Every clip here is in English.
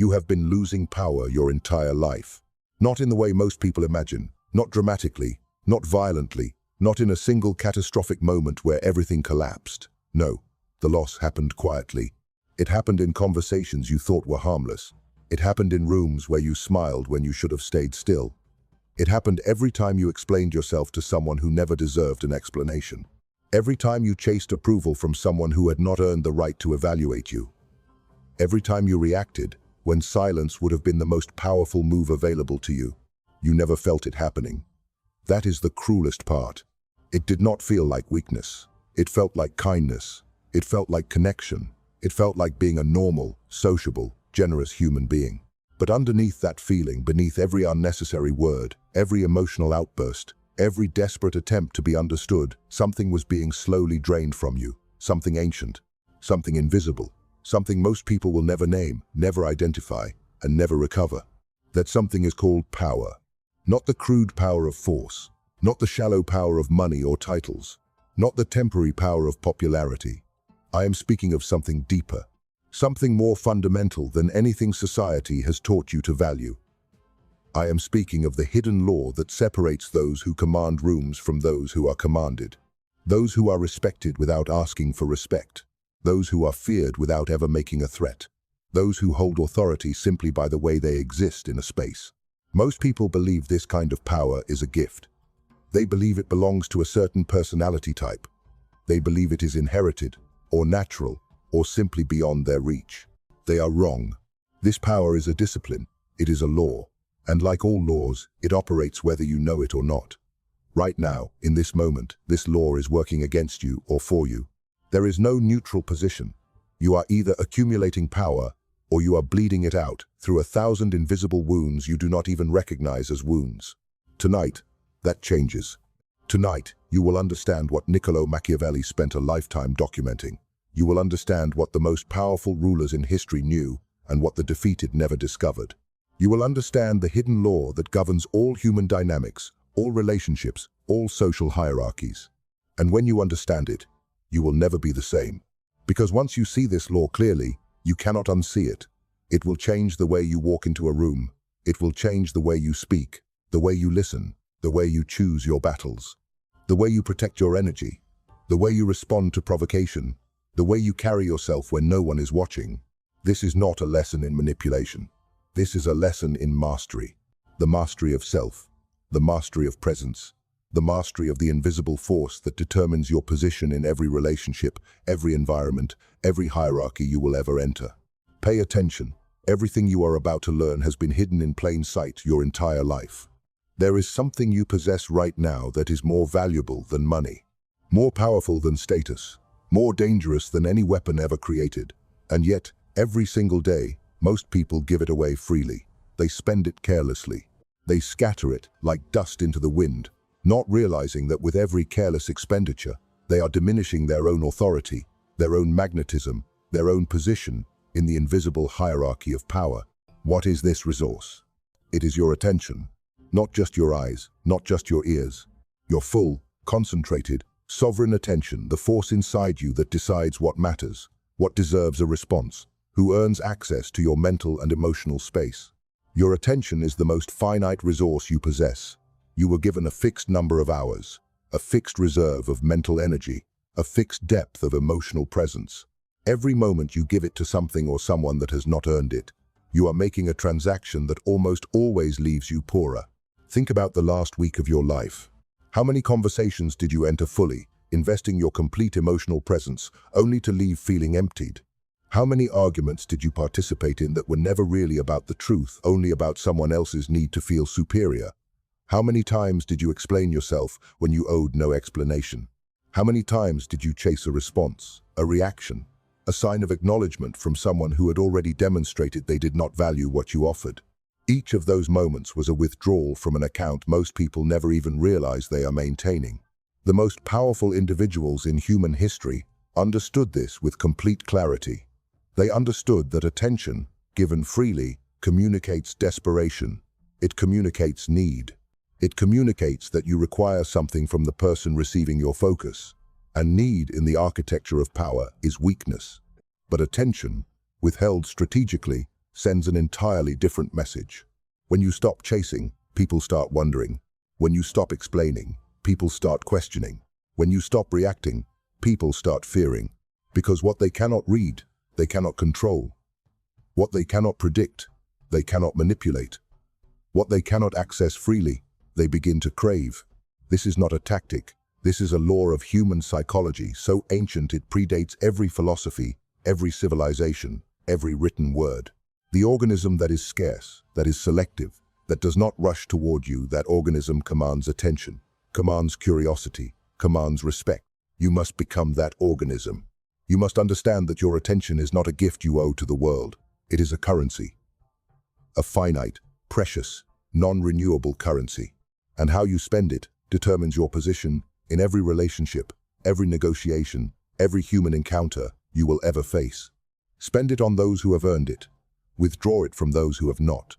you have been losing power your entire life. Not in the way most people imagine, not dramatically, not violently, not in a single catastrophic moment where everything collapsed. No, the loss happened quietly. It happened in conversations you thought were harmless. It happened in rooms where you smiled when you should have stayed still. It happened every time you explained yourself to someone who never deserved an explanation. Every time you chased approval from someone who had not earned the right to evaluate you. Every time you reacted when silence would have been the most powerful move available to you. You never felt it happening. That is the cruelest part. It did not feel like weakness. It felt like kindness. It felt like connection. It felt like being a normal, sociable, generous human being. But underneath that feeling, beneath every unnecessary word, every emotional outburst, every desperate attempt to be understood, something was being slowly drained from you. Something ancient, something invisible, something most people will never name, never identify, and never recover. That something is called power. Not the crude power of force, not the shallow power of money or titles, not the temporary power of popularity. I am speaking of something deeper, something more fundamental than anything society has taught you to value. I am speaking of the hidden law that separates those who command rooms from those who are commanded. Those who are respected without asking for respect. Those who are feared without ever making a threat. Those who hold authority simply by the way they exist in a space. Most people believe this kind of power is a gift. They believe it belongs to a certain personality type. They believe it is inherited, or natural, or simply beyond their reach. They are wrong. This power is a discipline. It is a law. And like all laws, it operates whether you know it or not. Right now, in this moment, this law is working against you or for you. There is no neutral position. You are either accumulating power or you are bleeding it out through 1,000 invisible wounds you do not even recognize as wounds. Tonight, that changes. Tonight, you will understand what Niccolo Machiavelli spent a lifetime documenting. You will understand what the most powerful rulers in history knew and what the defeated never discovered. You will understand the hidden law that governs all human dynamics, all relationships, all social hierarchies. And when you understand it, you will never be the same. Because once you see this law clearly, you cannot unsee it. It will change the way you walk into a room. It will change the way you speak, the way you listen, the way you choose your battles, the way you protect your energy, the way you respond to provocation, the way you carry yourself when no one is watching. This is not a lesson in manipulation. This is a lesson in mastery. The mastery of self, the mastery of presence, the mastery of the invisible force that determines your position in every relationship, every environment, every hierarchy you will ever enter. Pay attention. Everything you are about to learn has been hidden in plain sight your entire life. There is something you possess right now that is more valuable than money, more powerful than status, more dangerous than any weapon ever created. And yet, every single day, most people give it away freely. They spend it carelessly. They scatter it like dust into the wind, not realizing that with every careless expenditure, they are diminishing their own authority, their own magnetism, their own position in the invisible hierarchy of power. What is this resource? It is your attention, not just your eyes, not just your ears. Your full, concentrated, sovereign attention, the force inside you that decides what matters, what deserves a response, who earns access to your mental and emotional space. Your attention is the most finite resource you possess. You were given a fixed number of hours, a fixed reserve of mental energy, a fixed depth of emotional presence. Every moment you give it to something or someone that has not earned it, you are making a transaction that almost always leaves you poorer. Think about the last week of your life. How many conversations did you enter fully, investing your complete emotional presence, only to leave feeling emptied? How many arguments did you participate in that were never really about the truth, only about someone else's need to feel superior? How many times did you explain yourself when you owed no explanation? How many times did you chase a response, a reaction, a sign of acknowledgement from someone who had already demonstrated they did not value what you offered? Each of those moments was a withdrawal from an account most people never even realize they are maintaining. The most powerful individuals in human history understood this with complete clarity. They understood that attention, given freely, communicates desperation. It communicates need. It communicates that you require something from the person receiving your focus. And need in the architecture of power is weakness. But attention, withheld strategically, sends an entirely different message. When you stop chasing, people start wondering. When you stop explaining, people start questioning. When you stop reacting, people start fearing. Because what they cannot read, they cannot control. What they cannot predict, they cannot manipulate. What they cannot access freely, they begin to crave. This is not a tactic. This is a law of human psychology, so ancient it predates every philosophy, every civilization, every written word. The organism that is scarce, that is selective, that does not rush toward you, that organism commands attention, commands curiosity, commands respect. You must become that organism. You must understand that your attention is not a gift you owe to the world. It is a currency. A finite, precious, non-renewable currency. And how you spend it determines your position in every relationship, every negotiation, every human encounter you will ever face. Spend it on those who have earned it. Withdraw it from those who have not.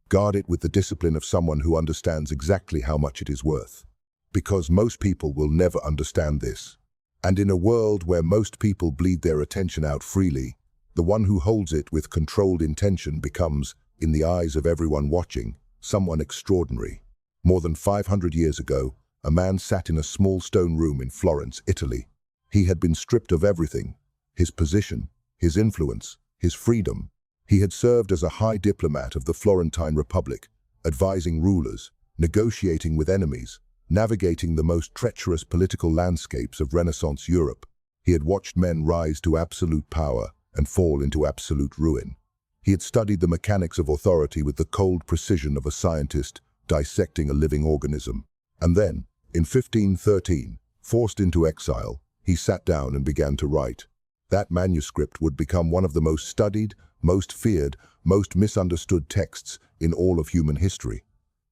Guard it with the discipline of someone who understands exactly how much it is worth. Because most people will never understand this. And in a world where most people bleed their attention out freely, the one who holds it with controlled intention becomes, in the eyes of everyone watching, someone extraordinary. More than 500 years ago, a man sat in a small stone room in Florence, Italy. He had been stripped of everything: his position, his influence, his freedom. He had served as a high diplomat of the Florentine Republic, advising rulers, negotiating with enemies, navigating the most treacherous political landscapes of Renaissance Europe. He had watched men rise to absolute power and fall into absolute ruin. He had studied the mechanics of authority with the cold precision of a scientist dissecting a living organism. And then, in 1513, forced into exile, he sat down and began to write. That manuscript would become one of the most studied, most feared, most misunderstood texts in all of human history.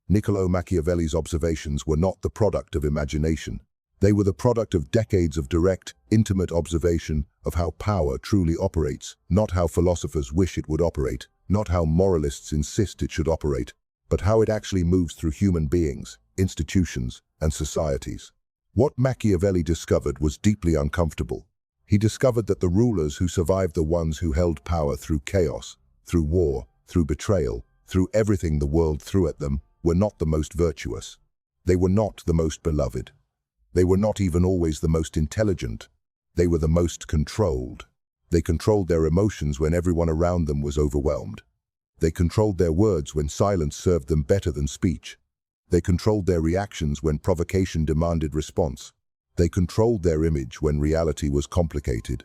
Niccolo Machiavelli's observations were not the product of imagination. They were the product of decades of direct, intimate observation of how power truly operates, not how philosophers wish it would operate, not how moralists insist it should operate, but how it actually moves through human beings, institutions, and societies. What Machiavelli discovered was deeply uncomfortable. He discovered that the rulers who survived the ones who held power through chaos, through war, through betrayal, through everything the world threw at them, were not the most virtuous. They were not the most beloved. They were not even always the most intelligent. They were the most controlled. They controlled their emotions when everyone around them was overwhelmed. They controlled their words when silence served them better than speech. They controlled their reactions when provocation demanded response. They controlled their image when reality was complicated.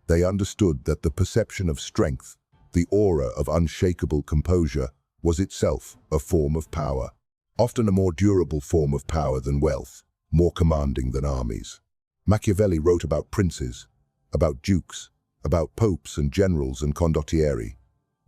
They understood that the perception of strength, the aura of unshakable composure, was itself a form of power, often a more durable form of power than wealth, more commanding than armies. Machiavelli wrote about princes, about dukes, about popes and generals and condottieri.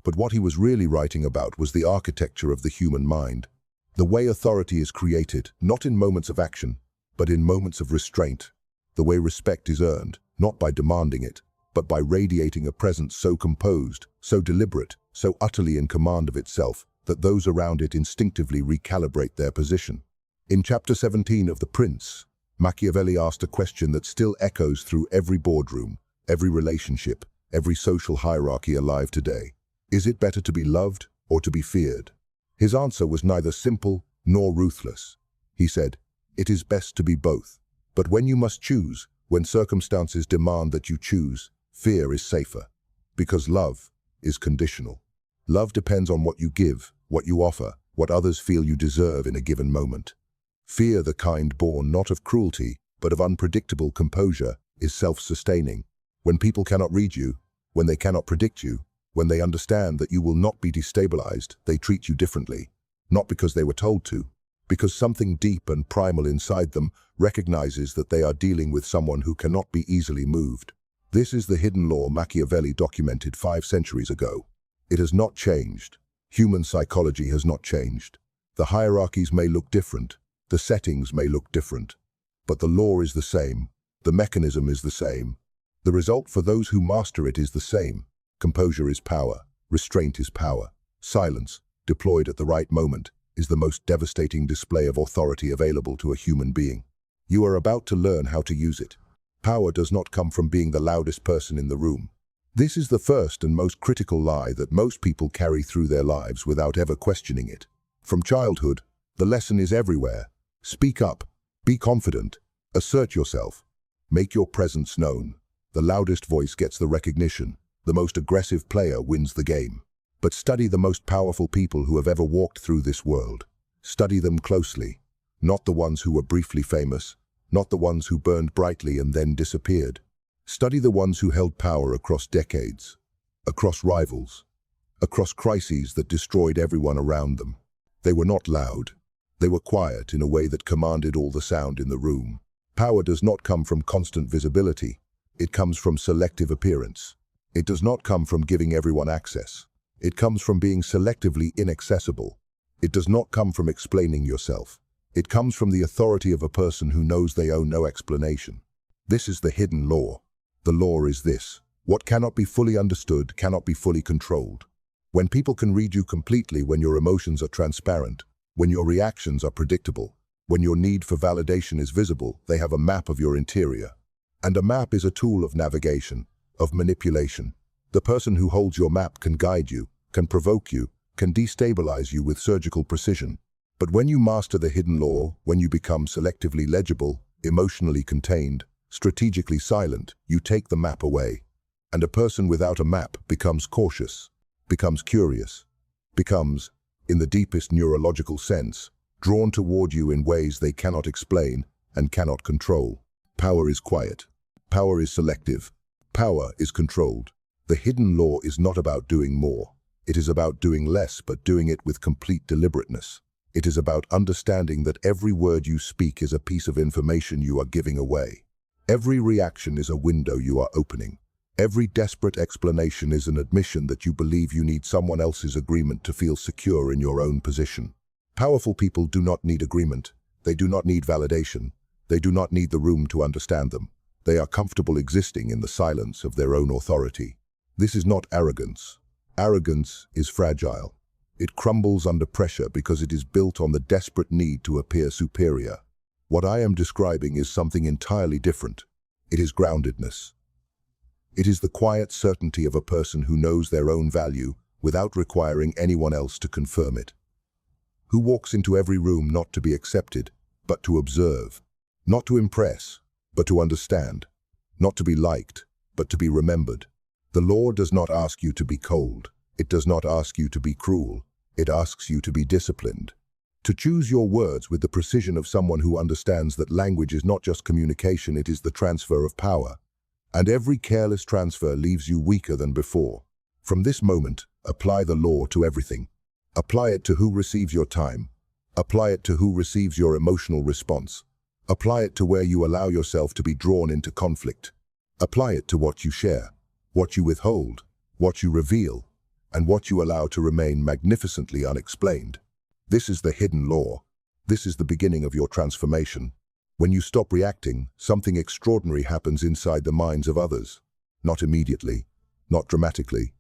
But what he was really writing about was the architecture of the human mind, the way authority is created, not in moments of action, but in moments of restraint, the way respect is earned, not by demanding it, but by radiating a presence so composed, so deliberate, so utterly in command of itself, that those around it instinctively recalibrate their position. In chapter 17 of The Prince, Machiavelli asked a question that still echoes through every boardroom, every relationship, every social hierarchy alive today. Is it better to be loved or to be feared? His answer was neither simple nor ruthless. He said, "It is best to be both. But when you must choose, when circumstances demand that you choose, fear is safer. Because love is conditional. Love depends on what you give, what you offer, what others feel you deserve in a given moment. Fear, the kind born not of cruelty, but of unpredictable composure, is self-sustaining. When people cannot read you, when they cannot predict you, when they understand that you will not be destabilized, they treat you differently. Not because they were told to, because something deep and primal inside them recognizes that they are dealing with someone who cannot be easily moved. This is the hidden law Machiavelli documented 5 centuries ago. It has not changed. Human psychology has not changed. The hierarchies may look different, the settings may look different, but the law is the same, the mechanism is the same. The result for those who master it is the same. Composure is power, restraint is power. Silence, deployed at the right moment, is the most devastating display of authority available to a human being. You are about to learn how to use it. Power does not come from being the loudest person in the room. This is the first and most critical lie that most people carry through their lives without ever questioning it. From childhood, the lesson is everywhere. Speak up, be confident, assert yourself, make your presence known. The loudest voice gets the recognition, the most aggressive player wins the game. But study the most powerful people who have ever walked through this world. Study them closely, not the ones who were briefly famous, not the ones who burned brightly and then disappeared. Study the ones who held power across decades, across rivals, across crises that destroyed everyone around them. They were not loud. They were quiet in a way that commanded all the sound in the room. Power does not come from constant visibility. It comes from selective appearance. It does not come from giving everyone access. It comes from being selectively inaccessible. It does not come from explaining yourself. It comes from the authority of a person who knows they owe no explanation. This is the hidden law. The law is this: what cannot be fully understood cannot be fully controlled. When people can read you completely, when your emotions are transparent, when your reactions are predictable, when your need for validation is visible, they have a map of your interior. And a map is a tool of navigation, of manipulation. The person who holds your map can guide you, can provoke you, can destabilize you with surgical precision. But when you master the hidden law, when you become selectively legible, emotionally contained, strategically silent, you take the map away. And a person without a map becomes cautious, becomes curious, becomes, in the deepest neurological sense, drawn toward you in ways they cannot explain and cannot control. Power is quiet. Power is selective. Power is controlled. The hidden law is not about doing more. It is about doing less, but doing it with complete deliberateness. It is about understanding that every word you speak is a piece of information you are giving away. Every reaction is a window you are opening. Every desperate explanation is an admission that you believe you need someone else's agreement to feel secure in your own position. Powerful people do not need agreement. They do not need validation. They do not need the room to understand them. They are comfortable existing in the silence of their own authority. This is not arrogance. Arrogance is fragile. It crumbles under pressure because it is built on the desperate need to appear superior. What I am describing is something entirely different. It is groundedness. It is the quiet certainty of a person who knows their own value without requiring anyone else to confirm it. Who walks into every room not to be accepted, but to observe. Not to impress, but to understand. Not to be liked, but to be remembered. The law does not ask you to be cold. It does not ask you to be cruel. It asks you to be disciplined. To choose your words with the precision of someone who understands that language is not just communication, it is the transfer of power. And every careless transfer leaves you weaker than before. From this moment, apply the law to everything. Apply it to who receives your time. Apply it to who receives your emotional response. Apply it to where you allow yourself to be drawn into conflict. Apply it to what you share, what you withhold, what you reveal, and what you allow to remain magnificently unexplained. This is the hidden law. This is the beginning of your transformation. When you stop reacting, something extraordinary happens inside the minds of others. Not immediately, not dramatically,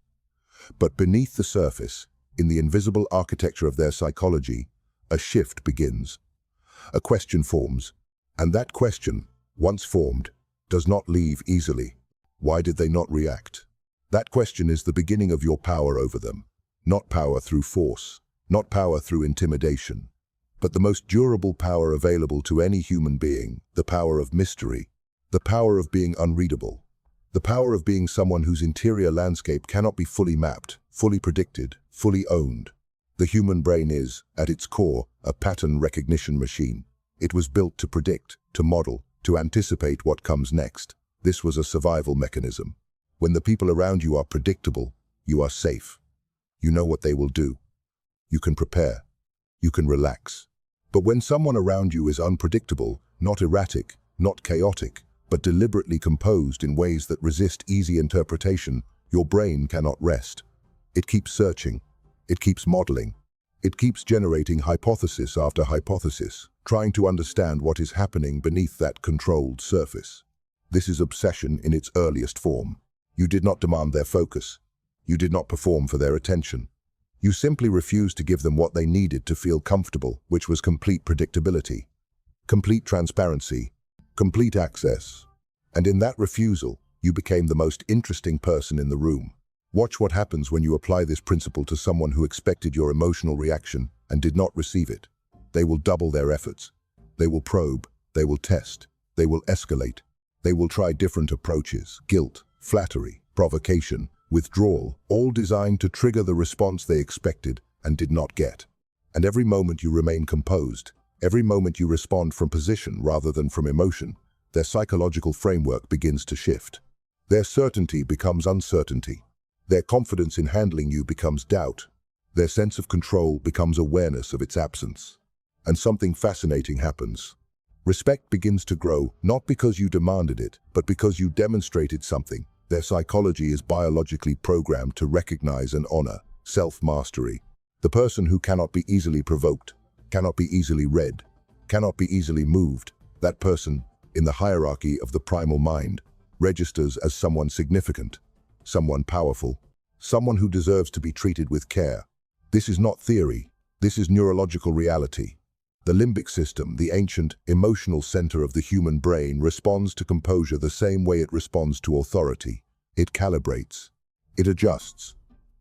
but beneath the surface, in the invisible architecture of their psychology, a shift begins. A question forms, and that question, once formed, does not leave easily. Why did they not react? That question is the beginning of your power over them. Not power through force, not power through intimidation, but the most durable power available to any human being, the power of mystery, the power of being unreadable, the power of being someone whose interior landscape cannot be fully mapped, fully predicted, fully owned. The human brain is, at its core, a pattern recognition machine. It was built to predict, to model, to anticipate what comes next. This was a survival mechanism. When the people around you are predictable, you are safe. You know what they will do. You can prepare. You can relax. But when someone around you is unpredictable, not erratic, not chaotic, but deliberately composed in ways that resist easy interpretation, your brain cannot rest. It keeps searching. It keeps modeling. It keeps generating hypothesis after hypothesis, trying to understand what is happening beneath that controlled surface. This is obsession in its earliest form. You did not demand their focus. You did not perform for their attention. You simply refused to give them what they needed to feel comfortable, which was complete predictability, complete transparency, complete access. And in that refusal, You became the most interesting person in the room. Watch what happens when you apply this principle to someone who expected your emotional reaction and did not receive it. They will double their efforts. They will probe. They will test. They will escalate. They will try different approaches: guilt, flattery, provocation, withdrawal, all designed to trigger the response they expected and did not get. And every moment you remain composed, every moment you respond from position rather than from emotion, their psychological framework begins to shift. Their certainty becomes uncertainty. Their confidence in handling you becomes doubt. Their sense of control becomes awareness of its absence. And something fascinating happens. Respect begins to grow, not because you demanded it, but because you demonstrated something. Their psychology is biologically programmed to recognize and honor self-mastery. The person who cannot be easily provoked, cannot be easily read, cannot be easily moved, that person, in the hierarchy of the primal mind, registers as someone significant, someone powerful, someone who deserves to be treated with care. This is not theory. This is neurological reality. The limbic system, the ancient, emotional center of the human brain, responds to composure the same way it responds to authority. It calibrates. It adjusts.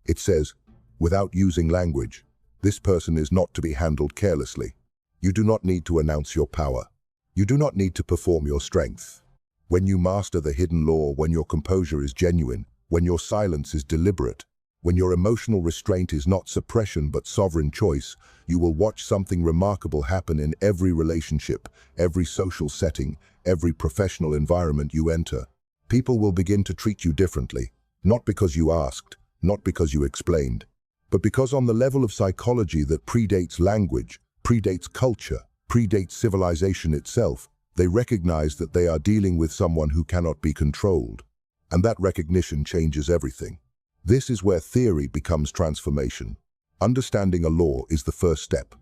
It says, without using language, this person is not to be handled carelessly. You do not need to announce your power. You do not need to perform your strength. When you master the hidden law, when your composure is genuine, when your silence is deliberate, when your emotional restraint is not suppression but sovereign choice, you will watch something remarkable happen in every relationship, every social setting, every professional environment you enter. People will begin to treat you differently, not because you asked, not because you explained, but because on the level of psychology that predates language, predates culture, predates civilization itself, they recognize that they are dealing with someone who cannot be controlled. And that recognition changes everything. This is where theory becomes transformation. Understanding a law is the first step.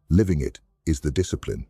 Living it is the discipline.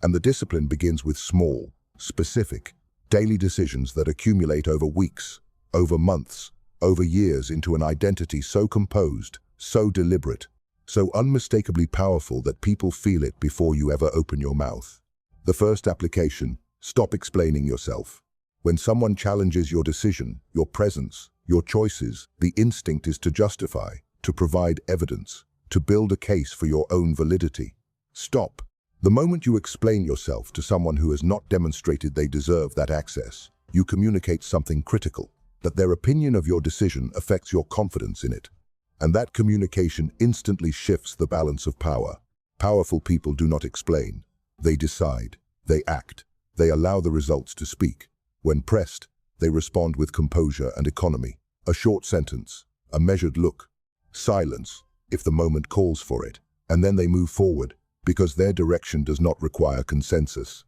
And the discipline begins with small, specific, daily decisions that accumulate over weeks, over months, over years into an identity so composed, so deliberate, so unmistakably powerful that people feel it before you ever open your mouth. The first application: stop explaining yourself. When someone challenges your decision, your presence, your choices, the instinct is to justify, to provide evidence, to build a case for your own validity. Stop. The moment you explain yourself to someone who has not demonstrated they deserve that access, you communicate something critical, that their opinion of your decision affects your confidence in it. And that communication instantly shifts the balance of power. Powerful people do not explain. They decide. They act. They allow the results to speak. When pressed, they respond with composure and economy. A short sentence, a measured look, silence, if the moment calls for it, and then they move forward, because their direction does not require consensus.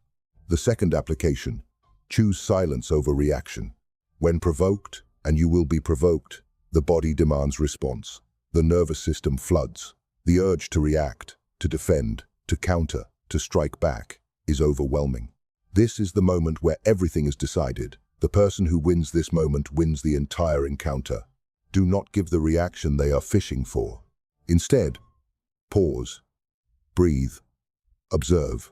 The second application: choose silence over reaction. When provoked, and you will be provoked, the body demands response. The nervous system floods. The urge to react, to defend, to counter, to strike back is overwhelming. This is the moment where everything is decided. The person who wins this moment wins the entire encounter. Do not give the reaction they are fishing for. Instead, pause, breathe, observe.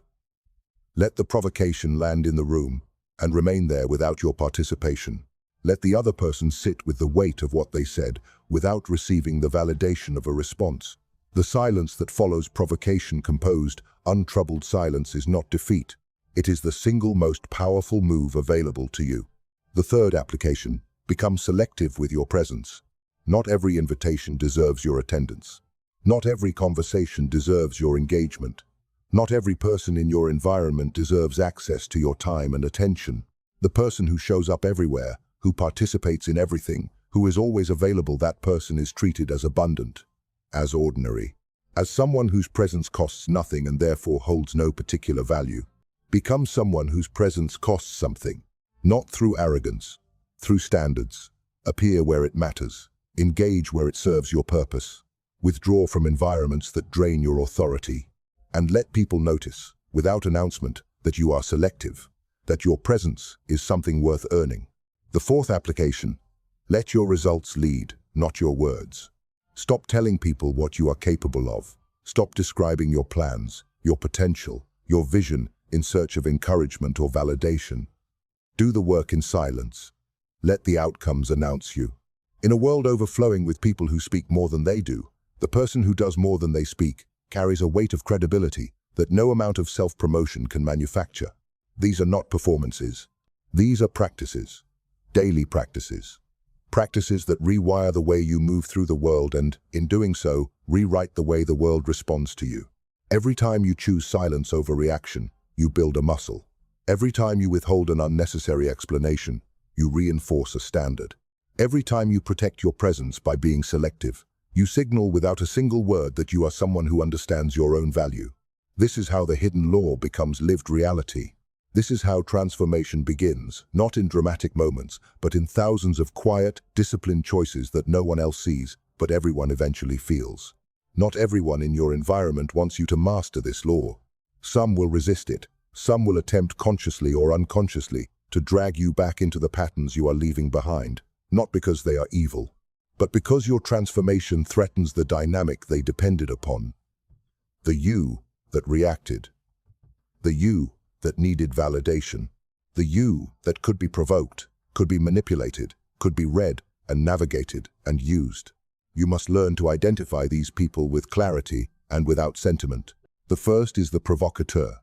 Let the provocation land in the room and remain there without your participation. Let the other person sit with the weight of what they said without receiving the validation of a response. The silence that follows provocation, composed, untroubled silence, is not defeat. It is the single most powerful move available to you. The third application: become selective with your presence. Not every invitation deserves your attendance. Not every conversation deserves your engagement. Not every person in your environment deserves access to your time and attention. The person who shows up everywhere, who participates in everything, who is always available, that person is treated as abundant, as ordinary, as someone whose presence costs nothing and therefore holds no particular value. Become someone whose presence costs something, not through arrogance, through standards. Appear where it matters. Engage where it serves your purpose. Withdraw from environments that drain your authority. And let people notice, without announcement, that you are selective, that your presence is something worth earning. The fourth application: let your results lead, not your words. Stop telling people what you are capable of. Stop describing your plans, your potential, your vision in search of encouragement or validation. Do the work in silence. Let the outcomes announce you. In a world overflowing with people who speak more than they do, the person who does more than they speak carries a weight of credibility that no amount of self-promotion can manufacture. These are not performances. These are practices. Daily practices. Practices that rewire the way you move through the world and, in doing so, rewrite the way the world responds to you. Every time you choose silence over reaction, you build a muscle. Every time you withhold an unnecessary explanation, you reinforce a standard. Every time you protect your presence by being selective, you signal without a single word that you are someone who understands your own value. This is how the hidden law becomes lived reality. This is how transformation begins, not in dramatic moments, but in thousands of quiet, disciplined choices that no one else sees, but everyone eventually feels. Not everyone in your environment wants you to master this law. Some will resist it. Some will attempt consciously or unconsciously to drag you back into the patterns you are leaving behind, not because they are evil, but because your transformation threatens the dynamic they depended upon. The you that reacted. The you that needed validation. The you that could be provoked, could be manipulated, could be read and navigated and used. You must learn to identify these people with clarity and without sentiment. The first is the provocateur.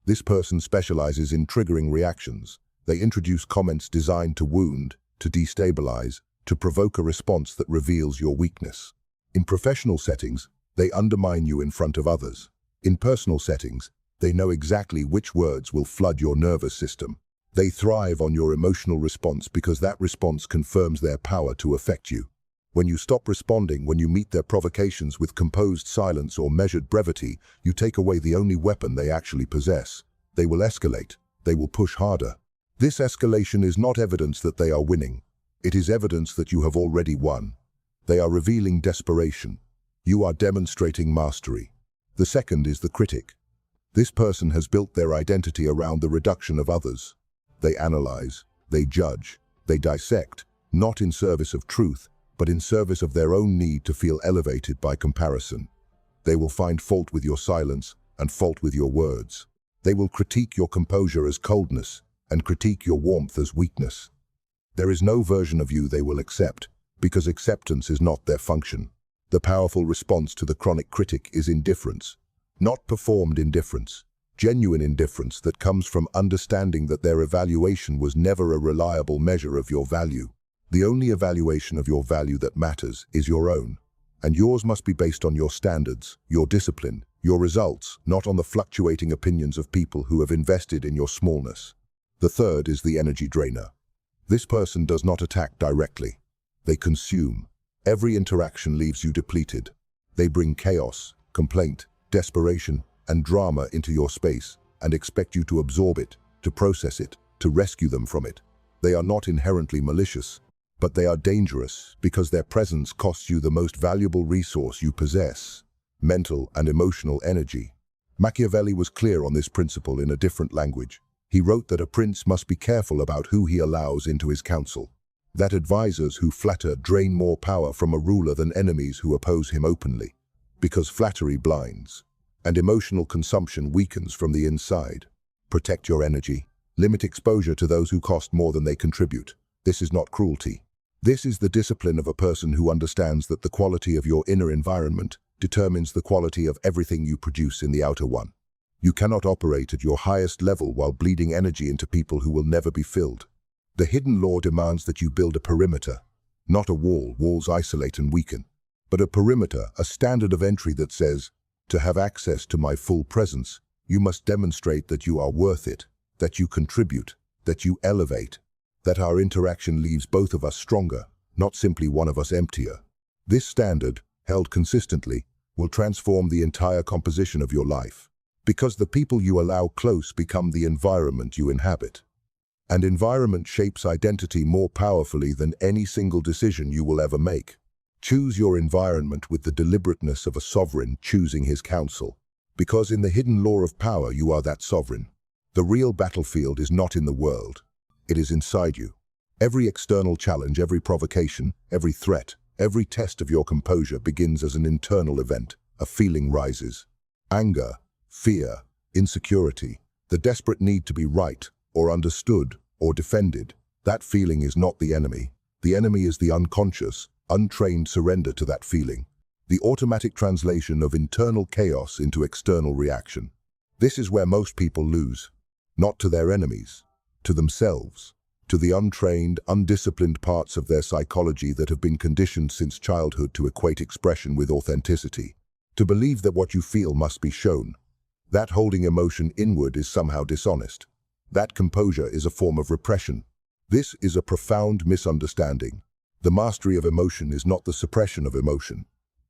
This person specializes in triggering reactions. They introduce comments designed to wound, to destabilize, to provoke a response that reveals your weakness. In professional settings, they undermine you in front of others. In personal settings, they know exactly which words will flood your nervous system. They thrive on your emotional response because that response confirms their power to affect you. When you stop responding, when you meet their provocations with composed silence or measured brevity, you take away the only weapon they actually possess. They will escalate. They will push harder. This escalation is not evidence that they are winning. It is evidence that you have already won. They are revealing desperation. You are demonstrating mastery. The second is the critic. This person has built their identity around the reduction of others. They analyze, they judge, they dissect, not in service of truth, but in service of their own need to feel elevated by comparison. They will find fault with your silence and fault with your words. They will critique your composure as coldness and critique your warmth as weakness. There is no version of you they will accept, because acceptance is not their function. The powerful response to the chronic critic is indifference. Not performed indifference, genuine indifference that comes from understanding that their evaluation was never a reliable measure of your value. The only evaluation of your value that matters is your own, and yours must be based on your standards, your discipline, your results, not on the fluctuating opinions of people who have invested in your smallness. The third is the energy drainer. This person does not attack directly. They consume. Every interaction leaves you depleted. They bring chaos, complaint, desperation, and drama into your space and expect you to absorb it, to process it, to rescue them from it. They are not inherently malicious, but they are dangerous because their presence costs you the most valuable resource you possess: mental and emotional energy. Machiavelli was clear on this principle in a different language. He wrote that a prince must be careful about who he allows into his council, that advisors who flatter drain more power from a ruler than enemies who oppose him openly, because flattery blinds, and emotional consumption weakens from the inside. Protect your energy. Limit exposure to those who cost more than they contribute. This is not cruelty. This is the discipline of a person who understands that the quality of your inner environment determines the quality of everything you produce in the outer one. You cannot operate at your highest level while bleeding energy into people who will never be filled. The hidden law demands that you build a perimeter, not a wall. Walls isolate and weaken, but a perimeter, a standard of entry that says, to have access to my full presence, you must demonstrate that you are worth it, that you contribute, that you elevate, that our interaction leaves both of us stronger, not simply one of us emptier. This standard, held consistently, will transform the entire composition of your life, because the people you allow close become the environment you inhabit. And environment shapes identity more powerfully than any single decision you will ever make. Choose your environment with the deliberateness of a sovereign choosing his counsel, because in the hidden law of power you are that sovereign. The real battlefield is not in the world. It is inside you. Every external challenge, every provocation, every threat, every test of your composure begins as an internal event. A feeling rises. Anger, fear, insecurity, the desperate need to be right, or understood, or defended. That feeling is not the enemy. The enemy is the unconscious, untrained surrender to that feeling. The automatic translation of internal chaos into external reaction. This is where most people lose. Not to their enemies, to themselves, to the untrained, undisciplined parts of their psychology that have been conditioned since childhood to equate expression with authenticity, to believe that what you feel must be shown. That holding emotion inward is somehow dishonest. That composure is a form of repression. This is a profound misunderstanding. The mastery of emotion is not the suppression of emotion.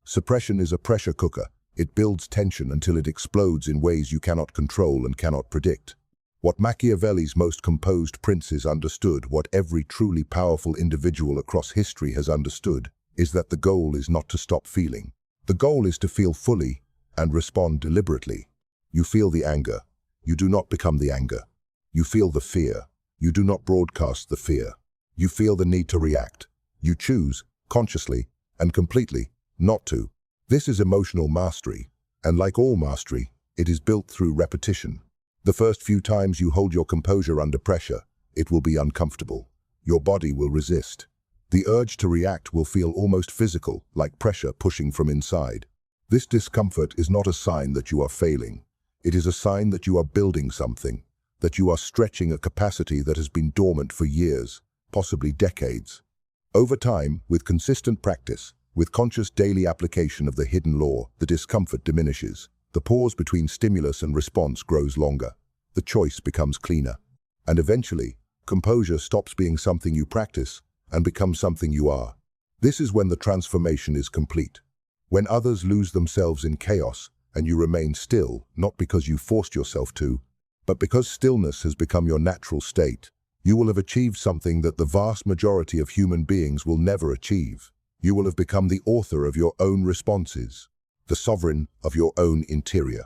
Suppression is a pressure cooker. It builds tension until it explodes in ways you cannot control and cannot predict. What Machiavelli's most composed princes understood, what every truly powerful individual across history has understood, is that the goal is not to stop feeling. The goal is to feel fully and respond deliberately. You feel the anger. You do not become the anger. You feel the fear. You do not broadcast the fear. You feel the need to react. You choose, consciously and completely, not to. This is emotional mastery, and like all mastery, it is built through repetition. The first few times you hold your composure under pressure, it will be uncomfortable. Your body will resist. The urge to react will feel almost physical, like pressure pushing from inside. This discomfort is not a sign that you are failing. It is a sign that you are building something, that you are stretching a capacity that has been dormant for years, possibly decades. Over time, with consistent practice, with conscious daily application of the hidden law, the discomfort diminishes. The pause between stimulus and response grows longer. The choice becomes cleaner. And eventually, composure stops being something you practice and becomes something you are. This is when the transformation is complete. When others lose themselves in chaos and you remain still, not because you forced yourself to, but because stillness has become your natural state, you will have achieved something that the vast majority of human beings will never achieve. You will have become the author of your own responses, the sovereign of your own interior.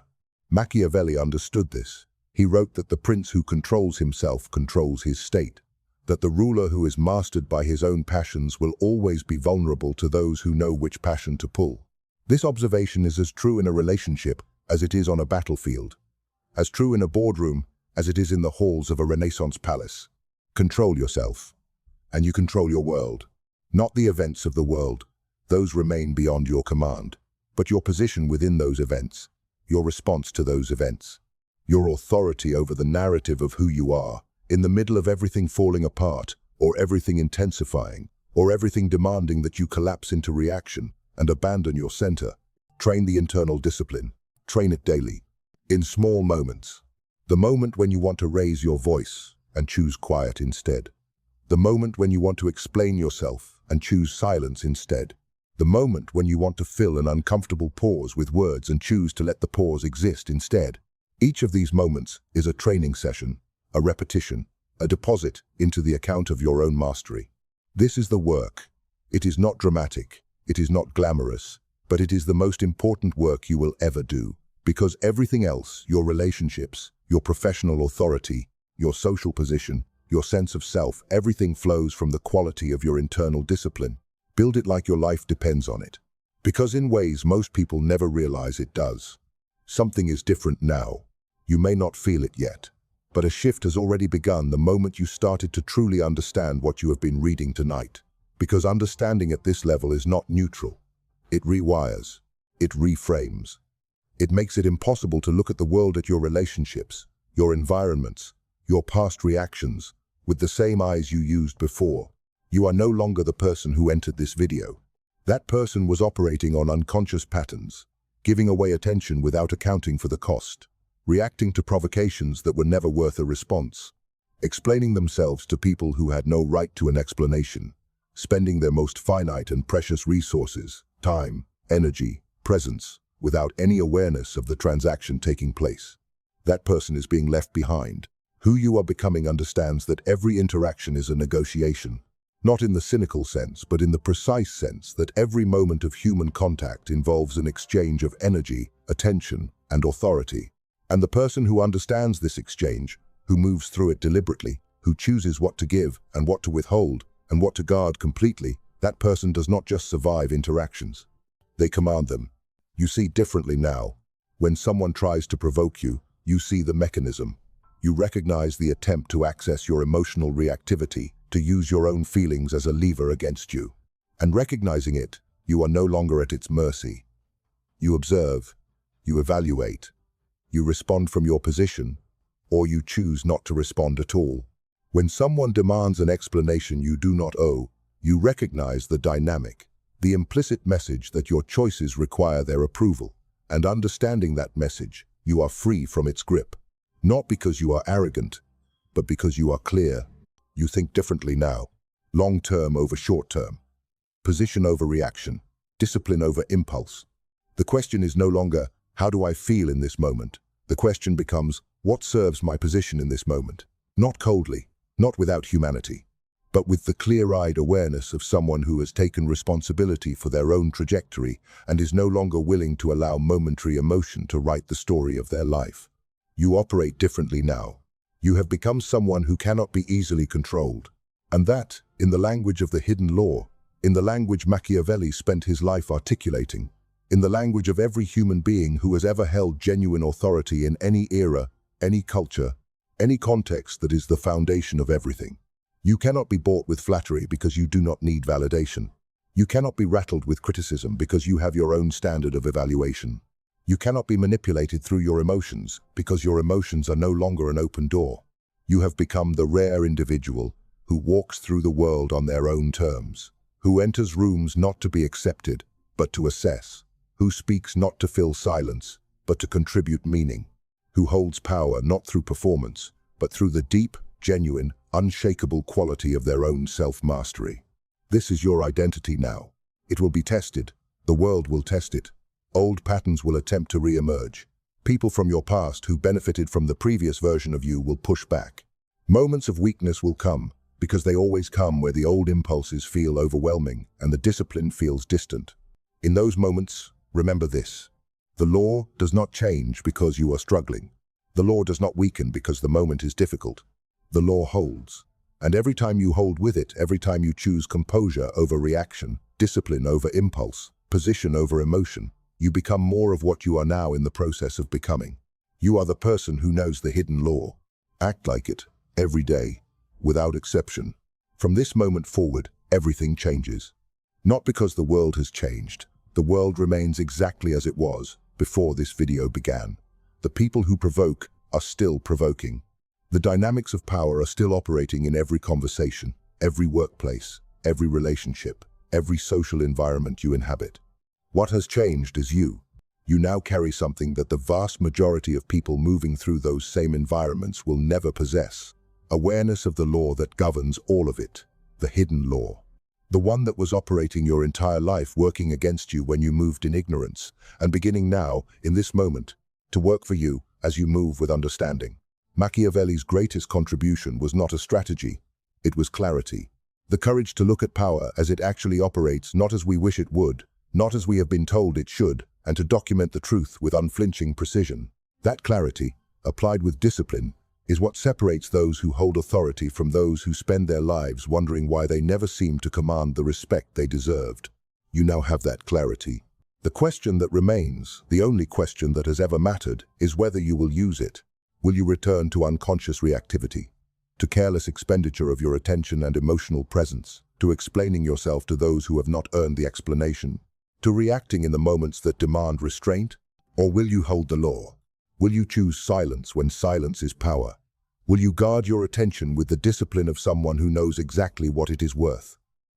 Machiavelli understood this. He wrote that the prince who controls himself controls his state, that the ruler who is mastered by his own passions will always be vulnerable to those who know which passion to pull. This observation is as true in a relationship as it is on a battlefield, as true in a boardroom as it is in the halls of a Renaissance palace. Control yourself, and you control your world. Not the events of the world, those remain beyond your command, but your position within those events, your response to those events, your authority over the narrative of who you are, in the middle of everything falling apart, or everything intensifying, or everything demanding that you collapse into reaction and abandon your center. Train the internal discipline. Train it daily, in small moments. The moment when you want to raise your voice and choose quiet instead. The moment when you want to explain yourself and choose silence instead. The moment when you want to fill an uncomfortable pause with words and choose to let the pause exist instead. Each of these moments is a training session, a repetition, a deposit into the account of your own mastery. This is the work. It is not dramatic, it is not glamorous, but it is the most important work you will ever do. Because everything else, your relationships, your professional authority, your social position, your sense of self, everything flows from the quality of your internal discipline. Build it like your life depends on it. Because in ways most people never realize it does. Something is different now. You may not feel it yet, but a shift has already begun the moment you started to truly understand what you have been reading tonight. Because understanding at this level is not neutral. It rewires. It reframes. It makes it impossible to look at the world, at your relationships, your environments, your past reactions, with the same eyes you used before. You are no longer the person who entered this video. That person was operating on unconscious patterns, giving away attention without accounting for the cost, reacting to provocations that were never worth a response, explaining themselves to people who had no right to an explanation, spending their most finite and precious resources, time, energy, presence, without any awareness of the transaction taking place. That person is being left behind. Who you are becoming understands that every interaction is a negotiation, not in the cynical sense, but in the precise sense that every moment of human contact involves an exchange of energy, attention, and authority. And the person who understands this exchange, who moves through it deliberately, who chooses what to give and what to withhold and what to guard completely, that person does not just survive interactions. They command them. You see differently now. When someone tries to provoke you, you see the mechanism. You recognize the attempt to access your emotional reactivity, to use your own feelings as a lever against you. And recognizing it, you are no longer at its mercy. You observe, you evaluate, you respond from your position, or you choose not to respond at all. When someone demands an explanation you do not owe, you recognize the dynamic, the implicit message that your choices require their approval, and understanding that message, you are free from its grip. Not because you are arrogant, but because you are clear. You think differently now, long-term over short-term, position over reaction, discipline over impulse. The question is no longer, how do I feel in this moment? The question becomes, what serves my position in this moment? Not coldly, not without humanity, but with the clear-eyed awareness of someone who has taken responsibility for their own trajectory and is no longer willing to allow momentary emotion to write the story of their life. You operate differently now. You have become someone who cannot be easily controlled. And that, in the language of the hidden law, in the language Machiavelli spent his life articulating, in the language of every human being who has ever held genuine authority in any era, any culture, any context that is the foundation of everything. You cannot be bought with flattery because you do not need validation. You cannot be rattled with criticism because you have your own standard of evaluation. You cannot be manipulated through your emotions because your emotions are no longer an open door. You have become the rare individual who walks through the world on their own terms, who enters rooms not to be accepted, but to assess, who speaks not to fill silence, but to contribute meaning, who holds power not through performance, but through the deep, genuine, unshakable quality of their own self-mastery. This is your identity now. It will be tested. The world will test it. Old patterns will attempt to re-emerge. People from your past who benefited from the previous version of you will push back. Moments of weakness will come, because they always come where the old impulses feel overwhelming and the discipline feels distant. In those moments, remember this. The law does not change because you are struggling. The law does not weaken because the moment is difficult. The law holds. And every time you hold with it, every time you choose composure over reaction, discipline over impulse, position over emotion, you become more of what you are now in the process of becoming. You are the person who knows the hidden law. Act like it, every day, without exception. From this moment forward, everything changes. Not because the world has changed. The world remains exactly as it was before this video began. The people who provoke are still provoking. The dynamics of power are still operating in every conversation, every workplace, every relationship, every social environment you inhabit. What has changed is you. You now carry something that the vast majority of people moving through those same environments will never possess. Awareness of the law that governs all of it, the hidden law. The one that was operating your entire life, working against you when you moved in ignorance, and beginning now, in this moment, to work for you as you move with understanding. Machiavelli's greatest contribution was not a strategy, it was clarity. The courage to look at power as it actually operates, not as we wish it would, not as we have been told it should, and to document the truth with unflinching precision. That clarity, applied with discipline, is what separates those who hold authority from those who spend their lives wondering why they never seem to command the respect they deserved. You now have that clarity. The question that remains, the only question that has ever mattered, is whether you will use it. Will you return to unconscious reactivity, to careless expenditure of your attention and emotional presence, to explaining yourself to those who have not earned the explanation, to reacting in the moments that demand restraint? Or will you hold the law? Will you choose silence when silence is power? Will you guard your attention with the discipline of someone who knows exactly what it is worth?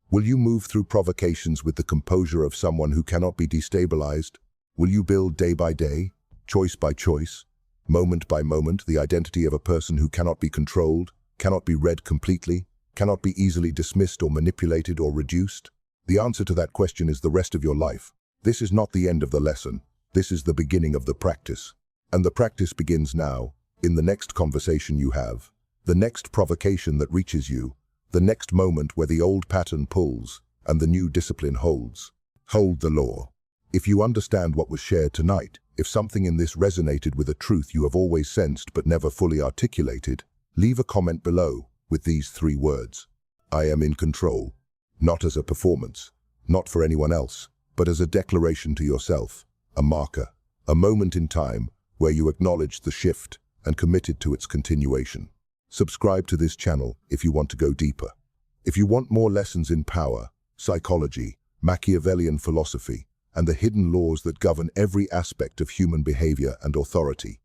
Will you move through provocations with the composure of someone who cannot be destabilized? Will you build day by day, choice by choice, moment by moment, the identity of a person who cannot be controlled, cannot be read completely, cannot be easily dismissed or manipulated or reduced? The answer to that question is the rest of your life. This is not the end of the lesson. This is the beginning of the practice. And the practice begins now, in the next conversation you have, the next provocation that reaches you, the next moment where the old pattern pulls and the new discipline holds. Hold the law. If you understand what was shared tonight, if something in this resonated with a truth you have always sensed but never fully articulated, leave a comment below with these 3 words. I am in control. Not as a performance, not for anyone else, but as a declaration to yourself, a marker, a moment in time where you acknowledged the shift and committed to its continuation. Subscribe to this channel if you want to go deeper. If you want more lessons in power, psychology, Machiavellian philosophy, and the hidden laws that govern every aspect of human behavior and authority,